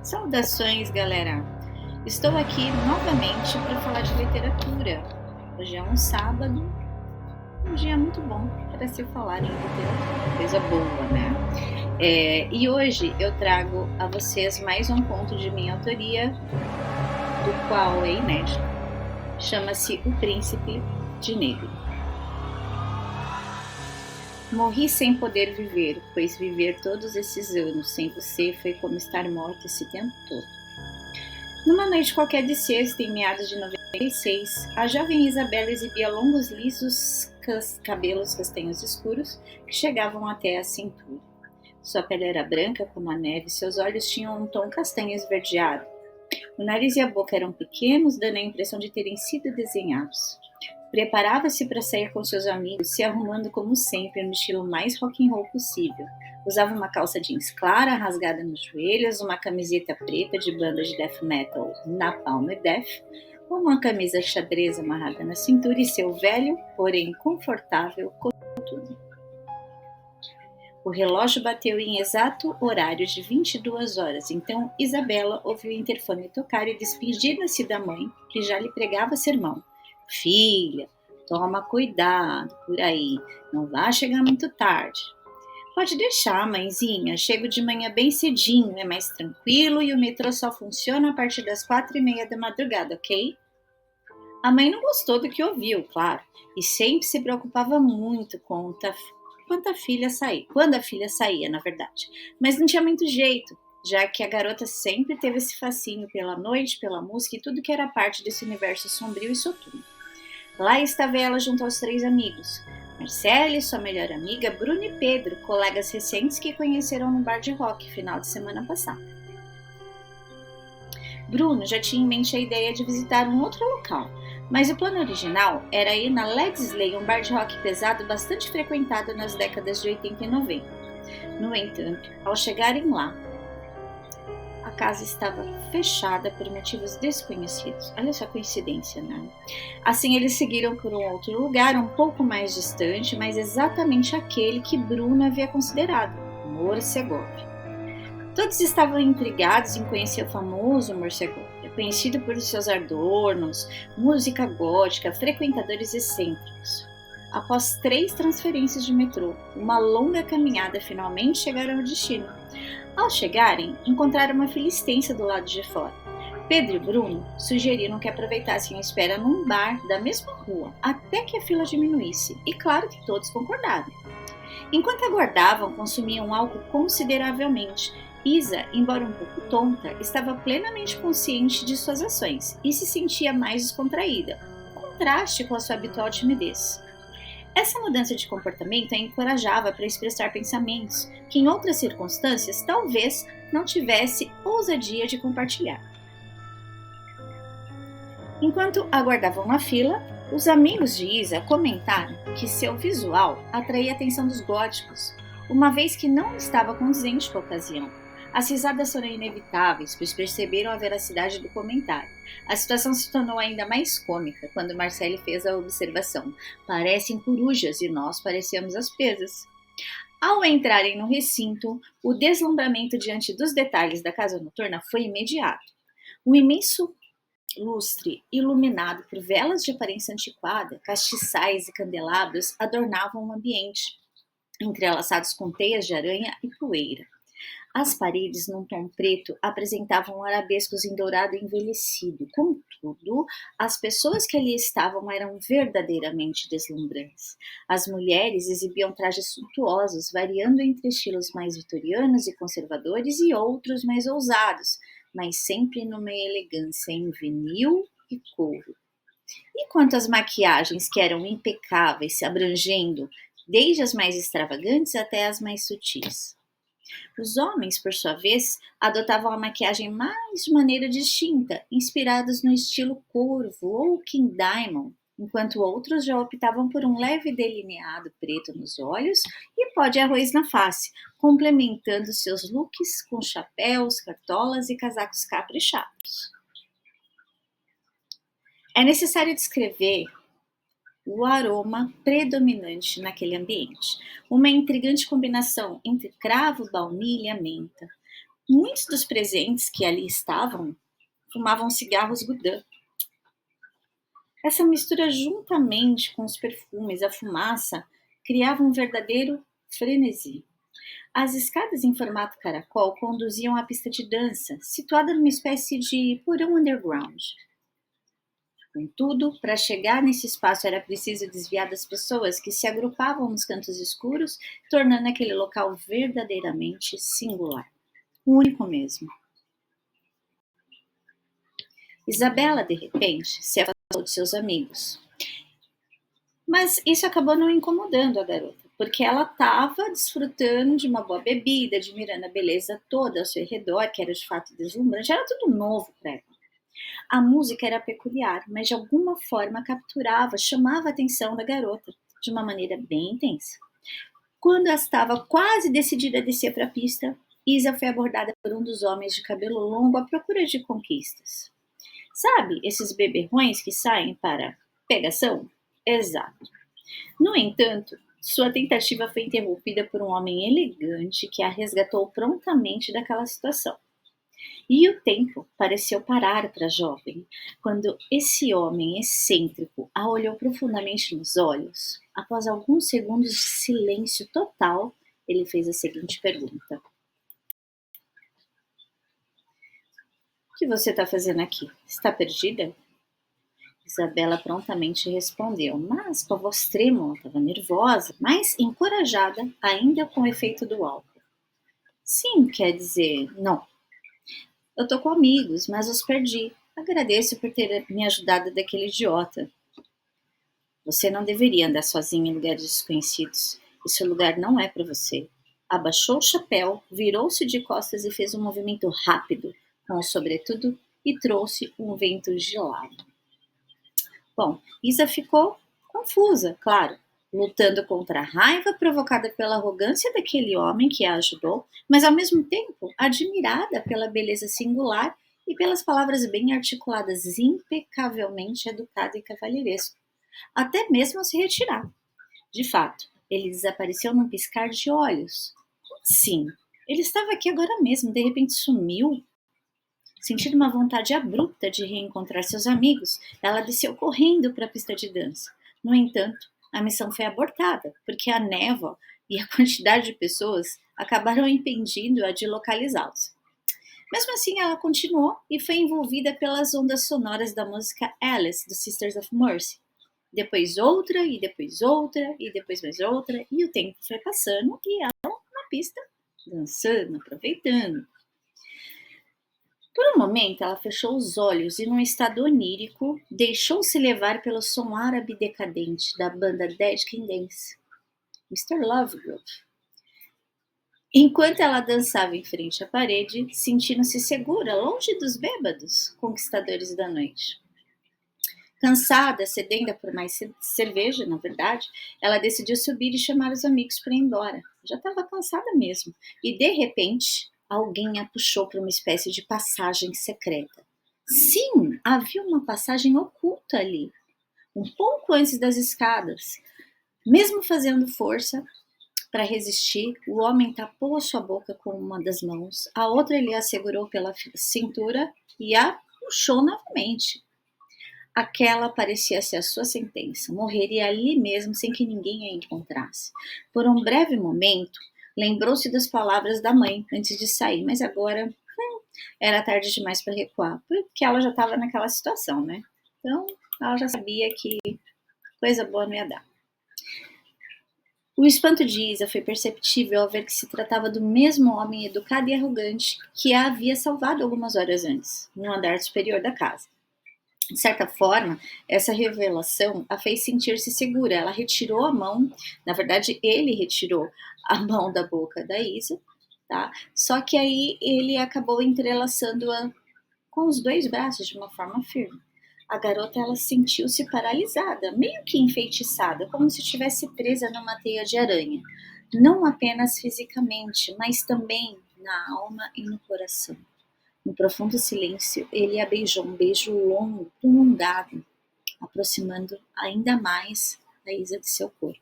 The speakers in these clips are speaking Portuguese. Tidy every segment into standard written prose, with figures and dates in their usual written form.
Saudações, galera! Estou aqui novamente para falar de literatura. Hoje é um sábado, um dia muito bom para se falar em literatura, coisa boa, né? E hoje eu trago a vocês mais um conto de minha autoria, do qual é inédito. Chama-se O Príncipe de Negro. Morri sem poder viver, pois viver todos esses anos sem você foi como estar morta esse tempo todo. Numa noite qualquer de sexta, em meados de 96, a jovem Isabela exibia longos lisos cabelos castanhos escuros que chegavam até a cintura. Sua pele era branca como a neve, seus olhos tinham um tom castanho esverdeado. O nariz e a boca eram pequenos, dando a impressão de terem sido desenhados. Preparava-se para sair com seus amigos, se arrumando como sempre no estilo mais rock and roll possível. Usava uma calça jeans clara, rasgada nos joelhos, uma camiseta preta de banda de death metal Napalm Death, uma camisa xadrez amarrada na cintura e seu velho, porém confortável, coturno. O relógio bateu em exato horário de 22 horas, então Isabela ouviu o interfone tocar e despedida-se da mãe, que já lhe pregava sermão. Filha, toma cuidado por aí, não vá chegar muito tarde. Pode deixar, mãezinha, chego de manhã bem cedinho, é mais tranquilo e o metrô só funciona a partir das 4:30 da madrugada, ok? A mãe não gostou do que ouviu, claro, e sempre se preocupava muito quando a filha saía, na verdade. Mas não tinha muito jeito, já que a garota sempre teve esse fascínio pela noite, pela música e tudo que era parte desse universo sombrio e soturno. Lá estava ela junto aos 3 amigos. Marcele, sua melhor amiga, Bruno e Pedro, colegas recentes que conheceram no bar de rock final de semana passada. Bruno já tinha em mente a ideia de visitar um outro local, mas o plano original era ir na Ledsley, um bar de rock pesado bastante frequentado nas décadas de 80 e 90. No entanto, ao chegarem lá, a casa estava fechada por motivos desconhecidos. Olha só a coincidência, né? Assim, eles seguiram por um outro lugar, um pouco mais distante, mas exatamente aquele que Bruno havia considerado, Morcegóvia. Todos estavam intrigados em conhecer o famoso Morcegóvia, conhecido por seus adornos, música gótica, frequentadores excêntricos. Após 3 transferências de metrô, uma longa caminhada, finalmente chegaram ao destino. Ao chegarem, encontraram uma fila extensa do lado de fora. Pedro e Bruno sugeriram que aproveitassem a espera num bar da mesma rua, até que a fila diminuísse, e claro que todos concordaram. Enquanto aguardavam, consumiam álcool consideravelmente. Isa, embora um pouco tonta, estava plenamente consciente de suas ações e se sentia mais descontraída, contraste com a sua habitual timidez. Essa mudança de comportamento a encorajava para expressar pensamentos que, em outras circunstâncias, talvez não tivesse ousadia de compartilhar. Enquanto aguardavam na fila, os amigos de Isa comentaram que seu visual atraía a atenção dos góticos, uma vez que não estava condizente com a ocasião. As risadas foram inevitáveis, pois perceberam a veracidade do comentário. A situação se tornou ainda mais cômica quando Marcele fez a observação: parecem corujas e nós parecemos as presas. Ao entrarem no recinto, o deslumbramento diante dos detalhes da casa noturna foi imediato. Um imenso lustre, iluminado por velas de aparência antiquada, castiçais e candelabros, adornavam o ambiente, entrelaçados com teias de aranha e poeira. As paredes, num tom preto, apresentavam arabescos em dourado envelhecido. Contudo, as pessoas que ali estavam eram verdadeiramente deslumbrantes. As mulheres exibiam trajes suntuosos, variando entre estilos mais vitorianos e conservadores e outros mais ousados, mas sempre numa elegância em vinil e couro. E quanto às maquiagens, que eram impecáveis, abrangendo desde as mais extravagantes até as mais sutis. Os homens, por sua vez, adotavam a maquiagem mais de maneira distinta, inspirados no estilo corvo ou King Diamond, enquanto outros já optavam por um leve delineado preto nos olhos e pó de arroz na face, complementando seus looks com chapéus, cartolas e casacos caprichados. É necessário descrever o aroma predominante naquele ambiente. Uma intrigante combinação entre cravo, baunilha e menta. Muitos dos presentes que ali estavam fumavam cigarros Gudin. Essa mistura, juntamente com os perfumes, a fumaça, criava um verdadeiro frenesi. As escadas em formato caracol conduziam à pista de dança, situada numa espécie de porão underground. Contudo, para chegar nesse espaço era preciso desviar das pessoas que se agrupavam nos cantos escuros, tornando aquele local verdadeiramente singular. Único mesmo. Isabela, de repente, se afastou de seus amigos. Mas isso acabou não incomodando a garota, porque ela estava desfrutando de uma boa bebida, admirando a beleza toda ao seu redor, que era de fato deslumbrante, era tudo novo para ela. A música era peculiar, mas de alguma forma capturava, chamava a atenção da garota, de uma maneira bem intensa. Quando ela estava quase decidida a descer para a pista, Isa foi abordada por um dos homens de cabelo longo à procura de conquistas. Sabe, esses beberrões que saem para pegação? Exato. No entanto, sua tentativa foi interrompida por um homem elegante que a resgatou prontamente daquela situação. E o tempo pareceu parar para a jovem, quando esse homem excêntrico a olhou profundamente nos olhos. Após alguns segundos de silêncio total, ele fez a seguinte pergunta: O que você está fazendo aqui? Está perdida? Isabela prontamente respondeu, mas com a voz trêmula, estava nervosa, mas encorajada, ainda com o efeito do álcool. Sim, quer dizer, não. Eu tô com amigos, mas os perdi. Agradeço por ter me ajudado daquele idiota. Você não deveria andar sozinha em lugares desconhecidos. Esse lugar não é para você. Abaixou o chapéu, virou-se de costas e fez um movimento rápido com o sobretudo e trouxe um vento gelado. Bom, Isa ficou confusa, claro, lutando contra a raiva provocada pela arrogância daquele homem que a ajudou, mas ao mesmo tempo admirada pela beleza singular e pelas palavras bem articuladas, impecavelmente educada e cavalheiresco, até mesmo ao se retirar. De fato, ele desapareceu num piscar de olhos. Sim, ele estava aqui agora mesmo, de repente sumiu. Sentindo uma vontade abrupta de reencontrar seus amigos, ela desceu correndo para a pista de dança. No entanto, a missão foi abortada, porque a névoa e a quantidade de pessoas acabaram impedindo-a de localizá-los. Mesmo assim, ela continuou e foi envolvida pelas ondas sonoras da música Alice, dos Sisters of Mercy. Depois outra, e depois outra, e depois mais outra, e o tempo foi passando e ela na pista, dançando, aproveitando. Por um momento, ela fechou os olhos e, num estado onírico, deixou-se levar pelo som árabe decadente da banda Dead Can Dance, Mr. Lovegrove. Enquanto ela dançava em frente à parede, sentindo-se segura, longe dos bêbados conquistadores da noite. Cansada, sedenta por mais cerveja, na verdade, ela decidiu subir e chamar os amigos para ir embora. Já estava cansada mesmo. E, de repente, alguém a puxou para uma espécie de passagem secreta. Sim, havia uma passagem oculta ali, um pouco antes das escadas. Mesmo fazendo força para resistir, o homem tapou a sua boca com uma das mãos, a outra ele a segurou pela cintura e a puxou novamente. Aquela parecia ser a sua sentença. Morreria ali mesmo sem que ninguém a encontrasse. Por um breve momento, lembrou-se das palavras da mãe antes de sair, mas agora era tarde demais para recuar, porque ela já estava naquela situação, né? Então, ela já sabia que coisa boa não ia dar. O espanto de Isa foi perceptível ao ver que se tratava do mesmo homem educado e arrogante que a havia salvado algumas horas antes, no andar superior da casa. De certa forma, essa revelação a fez sentir-se segura. Ela retirou a mão, na verdade, ele retirou a mão da boca da Isa, tá? Só que aí ele acabou entrelaçando-a com os dois braços de uma forma firme. A garota, ela sentiu-se paralisada, meio que enfeitiçada, como se estivesse presa numa teia de aranha. Não apenas fisicamente, mas também na alma e no coração. No profundo silêncio, ele a beijou um beijo longo, prolongado, aproximando ainda mais a Isa de seu corpo.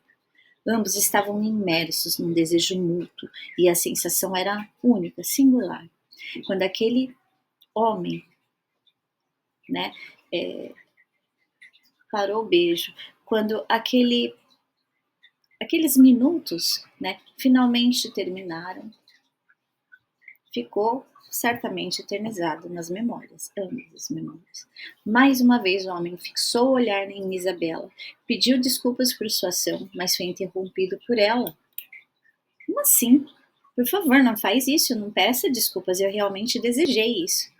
Ambos estavam imersos num desejo mútuo e a sensação era única, singular. Quando aquele homem, né, parou o beijo, quando aqueles minutos, né, finalmente terminaram, ficou certamente eternizado nas memórias, ambas as memórias. Mais uma vez o homem fixou o olhar em Isabela, pediu desculpas por sua ação, mas foi interrompido por ela. Como assim? Por favor, não faz isso, não peça desculpas, eu realmente desejei isso.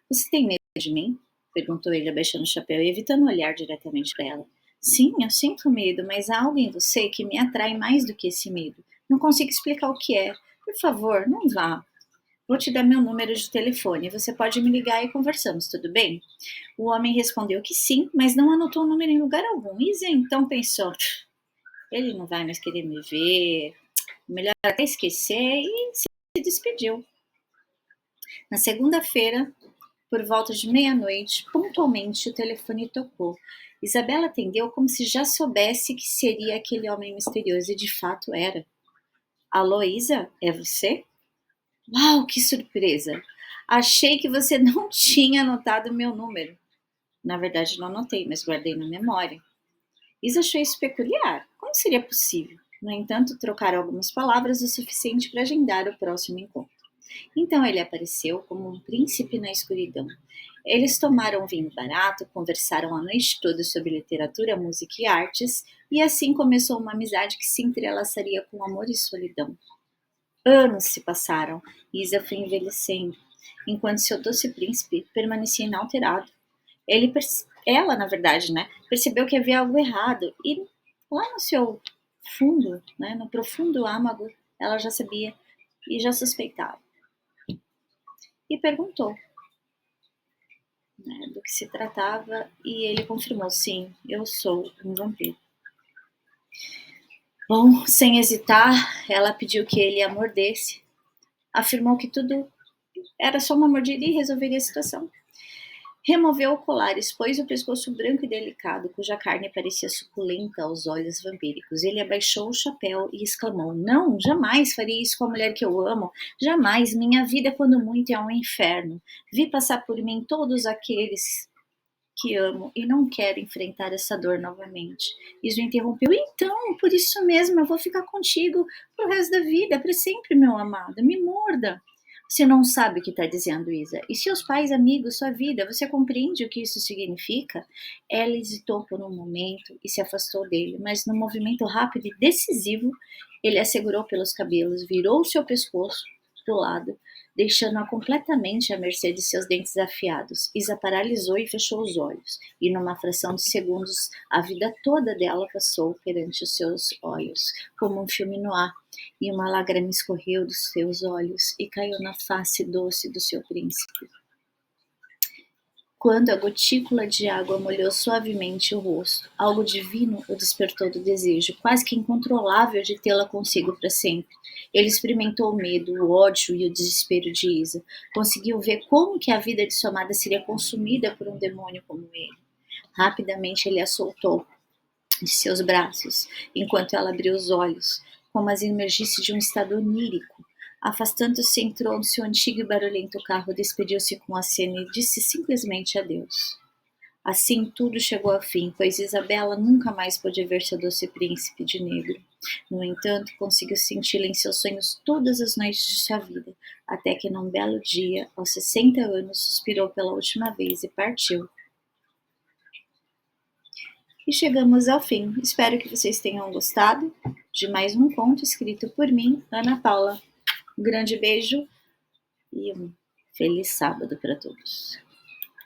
Você tem medo de mim? Perguntou ele, abaixando o chapéu e evitando olhar diretamente para ela. Sim, eu sinto medo, mas há algo em você que me atrai mais do que esse medo. Não consigo explicar o que é. Por favor, não vá. Vou te dar meu número de telefone. Você pode me ligar e conversamos, tudo bem? O homem respondeu que sim, mas não anotou o número em lugar algum. Isa então pensou: ele não vai mais querer me ver. Melhor até esquecer e se despediu. Na segunda-feira, por volta de meia-noite, pontualmente o telefone tocou. Isabela atendeu como se já soubesse que seria aquele homem misterioso e de fato era. Alô, Isa? É você? Uau, que surpresa! Achei que você não tinha anotado o meu número. Na verdade, não anotei, mas guardei na memória. Isa achou isso peculiar. Como seria possível? No entanto, trocaram algumas palavras o suficiente para agendar o próximo encontro. Então ele apareceu como um príncipe na escuridão. Eles tomaram vinho barato, conversaram a noite toda sobre literatura, música e artes, e assim começou uma amizade que se entrelaçaria com amor e solidão. Anos se passaram, e Isa foi envelhecendo, enquanto seu doce príncipe permanecia inalterado. Ela, na verdade, né, percebeu que havia algo errado, e lá no seu fundo, né, no profundo âmago, ela já sabia e já suspeitava. E perguntou, né, do que se tratava, e ele confirmou: sim, eu sou um vampiro. Bom, sem hesitar, ela pediu que ele a mordesse. Afirmou que tudo era só uma mordida e resolveria a situação. Removeu o colar, expôs o pescoço branco e delicado, cuja carne parecia suculenta aos olhos vampíricos. Ele abaixou o chapéu e exclamou: não, jamais faria isso com a mulher que eu amo. Jamais. Minha vida, quando muito, é um inferno. Vi passar por mim todos aqueles que amo e não quero enfrentar essa dor novamente. Isso interrompeu. Então, por isso mesmo, eu vou ficar contigo pro resto da vida, para sempre, meu amado. Me morda. Você não sabe o que está dizendo, Isa. E seus pais, amigos, sua vida, você compreende o que isso significa? Ela hesitou por um momento e se afastou dele, mas num movimento rápido e decisivo, ele a segurou pelos cabelos, virou o seu pescoço para o lado, deixando-a completamente à mercê de seus dentes afiados. Isa paralisou e fechou os olhos, e numa fração de segundos a vida toda dela passou perante os seus olhos, como um filme no ar, e uma lágrima escorreu dos seus olhos e caiu na face doce do seu príncipe. Quando a gotícula de água molhou suavemente o rosto, algo divino o despertou do desejo, quase que incontrolável, de tê-la consigo para sempre. Ele experimentou o medo, o ódio e o desespero de Isa. Conseguiu ver como que a vida de sua amada seria consumida por um demônio como ele. Rapidamente ele a soltou de seus braços, enquanto ela abriu os olhos, como as emergisse de um estado onírico. Afastando-se, entrou no seu antigo e barulhento carro, despediu-se com a cena e disse simplesmente adeus. Assim tudo chegou ao fim, pois Isabela nunca mais pôde ver seu doce príncipe de negro. No entanto, conseguiu senti-lo em seus sonhos todas as noites de sua vida, até que num belo dia, aos 60 anos, suspirou pela última vez e partiu. E chegamos ao fim. Espero que vocês tenham gostado de mais um conto escrito por mim, Ana Paula. Um grande beijo e um feliz sábado para todos.